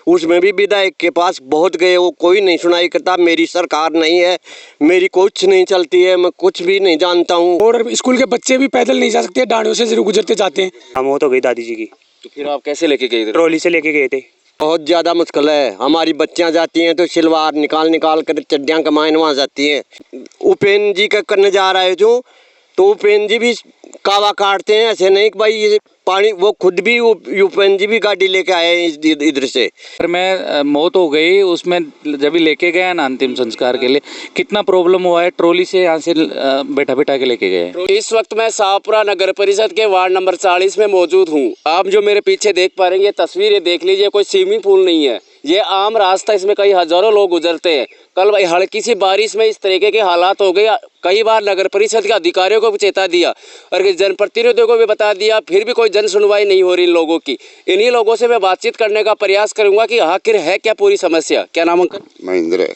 उसमें भी विधायक के पास बहुत गए, वो कोई नहीं सुनाई करता। मेरी सरकार नहीं है, मेरी कुछ नहीं चलती है, मैं कुछ भी नहीं जानता हूँ। और स्कूल के बच्चे भी पैदल नहीं जा सकते, डांडियों से जरूर गुजरते जाते हैं। हम मौत हो गई दादी जी की। तो फिर आप कैसे लेके गए? ट्रॉली से लेके गए थे। बहुत ज़्यादा मुश्किल है। हमारी बच्चियाँ जाती हैं तो सिलवार निकाल निकाल कर चड्डियाँ कमाएं वहाँ जाती हैं। उपेंद्र जी का करने जा रहे जो, तो उपेंद्र जी भी कावा काटते हैं। ऐसे नहीं कि भाई ये पानी, वो खुद भी उपेंद्र जी भी गाड़ी लेके आए हैं इधर से। पर मैं मौत हो गई उसमें जब लेके गए ना अंतिम संस्कार के लिए, कितना प्रॉब्लम हुआ है। ट्रॉली से यहाँ से बैठा बैठा के लेके गए। इस वक्त मैं शाहपुरा नगर परिषद के वार्ड नंबर 40 में मौजूद हूँ। आप जो मेरे पीछे देख पा रहे हैं ये तस्वीर, ये देख लीजिए, कोई स्विमिंग पूल नहीं है, ये आम रास्ता, इसमें कई हजारों लोग गुजरते हैं। कल भाई हल्की सी बारिश में इस तरीके के हालात हो गए। कई बार नगर परिषद के अधिकारियों को भी चेता दिया और जनप्रतिनिधियों को भी बता दिया, फिर भी कोई जन सुनवाई नहीं हो रही इन लोगों की। इन्हीं लोगों से मैं बातचीत करने का प्रयास करूंगा कि आखिर है क्या पूरी समस्या। क्या नाम अंकल? महेंद्र।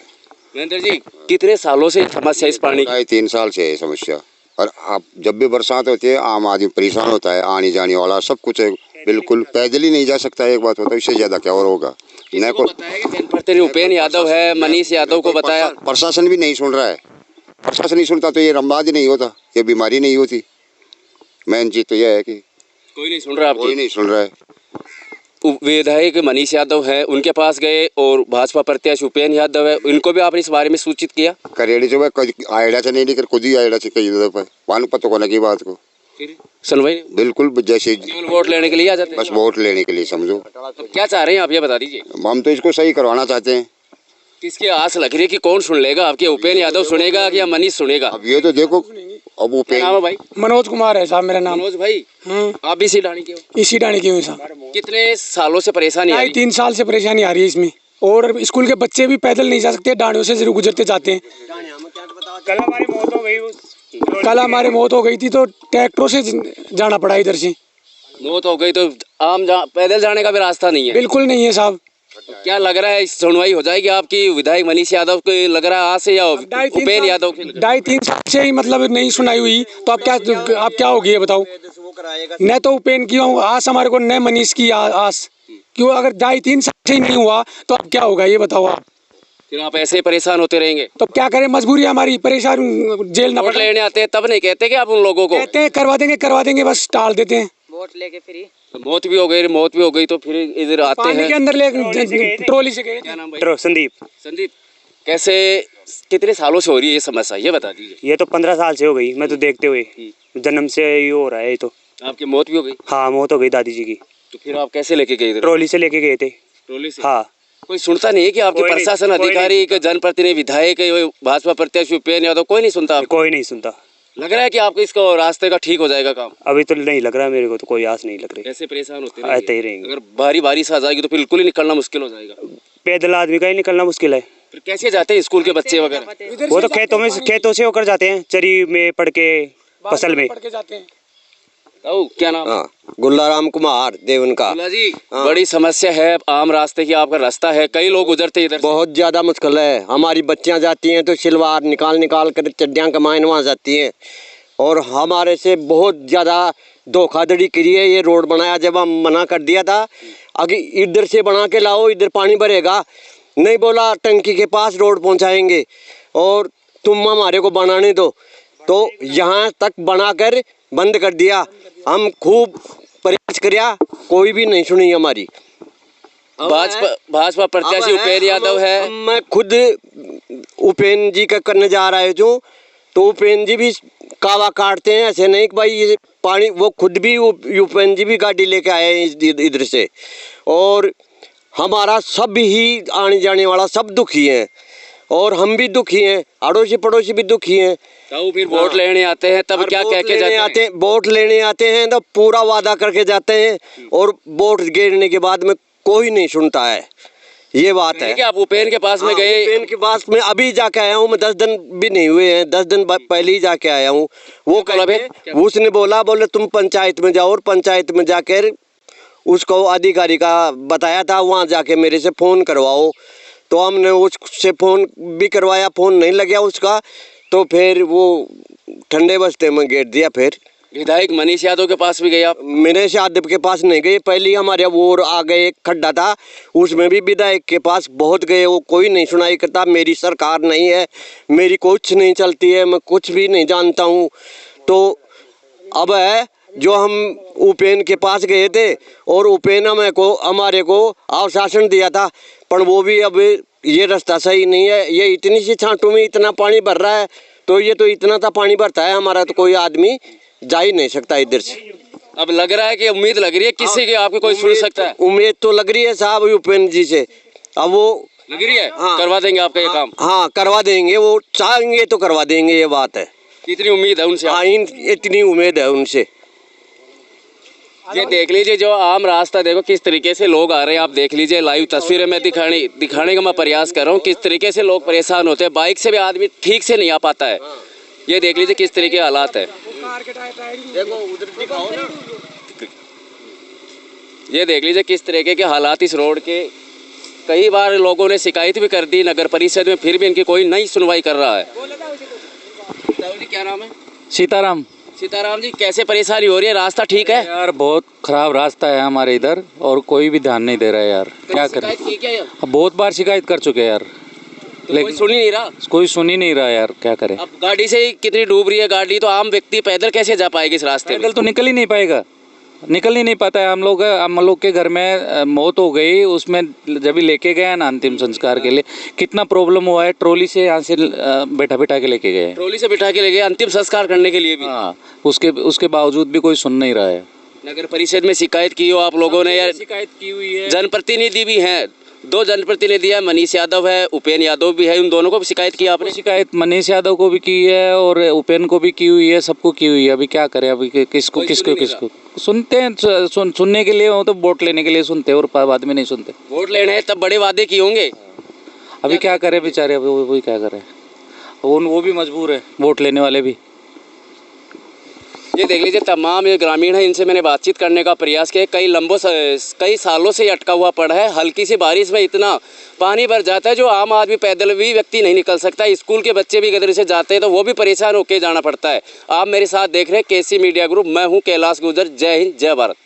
महेंद्र जी, कितने सालों से समस्या इस पानी की? 3 साल से है समस्या। और आप जब भी बरसात होती है आम आदमी परेशान होता है, आने जाने वाला सब कुछ है, बिल्कुल पैदल ही नहीं जा सकता है। एक बात होता है, इससे ज्यादा क्या और होगा। जनप्रतिनिधि उपेंद्र यादव है, मनीष यादव को बताया, प्रशासन भी नहीं सुन रहा है। प्रशासन नहीं सुनता तो ये रमबाज नहीं होता, ये बीमारी नहीं होती। मेन चीज तो यह है कि कोई नहीं सुन रहा। कोई नहीं सुन रहा है। विधायक मनीष यादव है, उनके पास गए, और भाजपा प्रत्याशी उपेंद्र यादव है, इनको भी आपने इस बारे में सूचित किया? करेड़ी जो है आयडा से नहीं लेकर खुद ही आयडा से कई दफा वानु पता को लगी बात को सुनवाई बिल्कुल जैसे वोट लेने के लिए आ जाते हैं। बस वोट लेने के लिए समझो। तो क्या चाह रहे हैं आप, ये बता दीजिए। हम तो इसको सही करवाना चाहते हैं। किसकी आस लग रही है कि कौन सुन लेगा आपके? उपेंद्र यादव सुनेगा कि या मनीष सुनेगा? अब ये तो देखो, अब वो क्या नाम है भाई? मनोज कुमार है साहब मेरा नाम। मनोज भाई, आप भी इसी ढाणी के हो? इसी डाणी की हूँ साहब। कितने सालों से परेशानी आ रही? 3 साल से परेशानी आ रही है इसमें। और स्कूल के बच्चे भी पैदल नहीं जा सकते, डांडियों से जरूर गुजरते जाते हैं। कल हमारी मौत हो गई। कल हमारी मौत हो गई थी तो ट्रैक्टरों से जाना पड़ा इधर से। मौत हो गई तो आम पैदल जाने का भी रास्ता नहीं है? बिल्कुल नहीं है साहब। क्या लग रहा है सुनवाई हो जाएगी आपकी? विधायक मनीष यादव को लग रहा है आज से, या उपेंद्र यादव की? 2.5-3 साल से ही मतलब नहीं सुनाई हुई, तो अब क्या होगी ये बताओ। न तो उपेंद्र की आस हमारे को, न मनीष की आस। क्यों? अगर 2.5-3 साल से ही नहीं हुआ तो अब क्या होगा ये बताओ आप। फिर आप ऐसे परेशान होते रहेंगे तो क्या करें, मजबूरी हमारी, परेशान, जेल ना वोट लेने आते हैं तब नहीं कहते कि आप उन लोगों को? कहते हैं करवा देंगे, बस टाल देते हैं। वोट लेके फ्री। तो मौत भी हो गई तो फिर इधर आते पानी हैं के अंदर ले ट्रॉली से गए। क्या नाम भाई? संदीप। संदीप, कैसे कितने सालों से हो रही है ये समस्या, ये बता दीजिए। ये तो 15 साल से हो गई, मैं तो देखते हुए जन्म से ये हो रहा है। ये तो आपकी मौत भी हो गई? हाँ, मौत हो गई दादी जी की। तो फिर आप कैसे लेके गए? ट्रॉली से लेके गए थे। ट्रॉली से? हाँ। कोई सुनता नहीं है कि आपके प्रशासन अधिकारी, जनप्रतिनिधि, विधायक, भाजपा प्रत्याशी उपेंद्र यादव, कोई नहीं सुनता? कोई नहीं सुनता। लग रहा है कि आपको इसको रास्ते का ठीक हो जाएगा काम? अभी तो नहीं लग रहा मेरे को, तो कोई आस नहीं लग रही। ऐसे परेशान होते ही रहेंगे। अगर भारी बारिश आ जाएगी तो बिल्कुल ही निकलना मुश्किल हो जाएगा। पैदल आदमी का ही निकलना मुश्किल है। फिर कैसे जाते हैं स्कूल के बच्चे वगैरह? वो तो खेतों से होकर जाते हैं, चरी में पड़ के, फसल में। क्या नाम? गुल्लाराम कुमार देवन का। जी, बड़ी समस्या है आम रास्ते की, आपका रास्ता है, कई लोग गुजरते इधर। बहुत ज्यादा मुश्किल है। हमारी बच्चियां जाती हैं तो सिलवार निकाल निकाल कर चड्डियाँ कमाएं वहाँ जाती हैं, और हमारे से बहुत ज़्यादा धोखाधड़ी करी है। ये रोड बनाया जब हम मना कर दिया था, अगर इधर से बना के लाओ, इधर पानी भरेगा, नहीं बोला टंकी के पास रोड पहुंचाएंगे और तुम हमारे को बनाने दो, तो यहाँ तक बनाकर बंद कर दिया। हम खूब प्रयास किया, कोई भी नहीं सुनी हमारी। भाजपा प्रत्याशी उपेंद्र यादव है। मैं खुद उपेंद्र जी का करने जा रहा हूँ, तो उपेंद्र जी भी कावा काटते हैं। ऐसे नहीं कि भाई ये पानी, वो खुद भी उपेंद्र जी भी गाड़ी लेके आए हैं इधर से। और हमारा सब ही आने जाने वाला सब दुखी हैं, और हम भी दुखी हैं, अड़ोसी पड़ोसी भी दुखी हैं। तो फिर वोट लेने आते हैं तब क्या कह के जाते हैं? वोट लेने आते हैं तो पूरा वादा करके जाते हैं, और वोट गिरने के बाद में कोई नहीं सुनता है। ये बात है कि आप उपेंद्र के पास में गए? उपेंद्र के पास में अभी जाके आया हूँ मैं, 10 दिन भी नहीं हुए हैं, 10 दिन पहले ही जाके आया हूँ। उसने बोले तुम पंचायत में जाओ, और पंचायत में जाकर उसको अधिकारी का बताया था, वहाँ जाके मेरे से फ़ोन करवाओ। तो हमने उससे फ़ोन भी करवाया, फ़ोन नहीं लगा उसका, तो फिर वो ठंडे बस्ते में घेर दिया। फिर विधायक मनीष यादव के पास भी गए आप? मनीष यादव के पास नहीं गए, पहले हमारे वो आगे एक खड्डा था उसमें भी विधायक के पास बहुत गए, वो कोई नहीं सुनाई करता। मेरी सरकार नहीं है, मेरी कुछ नहीं चलती है, मैं कुछ भी नहीं जानता हूँ। तो अब है जो हम उपेन के पास गए थे और उपेन हमारे को आश्वासन दिया था, पर वो भी अब ये रास्ता सही नहीं है, ये इतनी सी छांटों में इतना पानी भर रहा है, तो ये तो इतना सा पानी भरता है हमारा, तो कोई आदमी जा ही नहीं सकता इधर से। अब लग रहा है कि उम्मीद लग रही है किसी की आपकी कोई सुन सकता है? उम्मीद तो लग रही है साहब उपेंद्र जी से, अब वो लग रही है हाँ। करवा देंगे आपका ये काम? हाँ करवा देंगे, वो चाहेंगे तो करवा देंगे, ये बात है। इतनी उम्मीद है उनसे? हाँ इतनी उम्मीद है उनसे। ये देख लीजिए जो आम रास्ता, देखो किस तरीके से लोग आ रहे हैं, आप देख लीजिए लाइव तस्वीरें मैं दिखाने का मैं प्रयास कर रहा हूँ किस तरीके से लोग परेशान होते हैं। बाइक से भी आदमी ठीक से नहीं आ पाता है। ये देख लीजिए किस तरीके हालात है। देखो उधर दिखाओ ना, ये देख लीजिए किस तरीके के हालात इस रोड के। कई बार लोगों ने शिकायत भी कर दी नगर परिषद में, फिर भी इनकी कोई नहीं सुनवाई कर रहा है। जी क्या नाम है? सीताराम। सीताराम जी, कैसे परेशानी हो रही है? रास्ता ठीक है? यार बहुत खराब रास्ता है हमारे इधर और कोई भी ध्यान नहीं दे रहा है यार, क्या करें। शिकायत की क्या यार? बहुत बार शिकायत कर चुके हैं यार, तो कोई सुन ही नहीं रहा। कोई सुन ही नहीं रहा यार, क्या करें। अब गाड़ी से ही कितनी डूब रही है गाड़ी, तो आम व्यक्ति पैदल कैसे जा पाएगी इस रास्ते में? पैदल तो निकल ही नहीं पाएगा, निकल ही नहीं पाता है। हम लोग के घर में मौत हो गई, उसमें जब भी लेके गए ना अंतिम संस्कार के लिए, कितना प्रॉब्लम हुआ है। ट्रॉली से यहाँ से बैठा के लेके गए, ट्रॉली से बिठा के ले गए अंतिम संस्कार करने के लिए भी। हाँ, उसके बावजूद भी कोई सुन नहीं रहा है। नगर परिषद में शिकायत की हो आप लोगों ने? यार शिकायत की हुई है, जनप्रतिनिधि भी हैं, 2 जनप्रतिनिधि है, मनीष यादव है, उपेन यादव भी है, उन दोनों को भी शिकायत की आपने? शिकायत मनीष यादव को भी की है और उपेन को भी की हुई है, सबको की हुई है। अभी क्या करें, अभी किसको सुनते हैं। सुनने के लिए हो तो वोट लेने के लिए सुनते हैं और बाद में नहीं सुनते। वोट लेने हैं तब बड़े वादे किए होंगे। अभी क्या करें बेचारे, अभी वही क्या करें, वो भी मजबूर है, वोट लेने वाले भी। ये देख लीजिए तमाम ये ग्रामीण है, इनसे मैंने बातचीत करने का प्रयास किया। कई सालों से अटका हुआ पड़ा है। हल्की सी बारिश में इतना पानी भर जाता है जो आम आदमी पैदल भी व्यक्ति नहीं निकल सकता। स्कूल के बच्चे भी इधर से जाते हैं तो वो भी परेशान होकर जाना पड़ता है। आप मेरे साथ देख रहे हैं केसी मीडिया ग्रुप, मैं हूँ कैलाश गुर्जर। जय हिंद, जय भारत।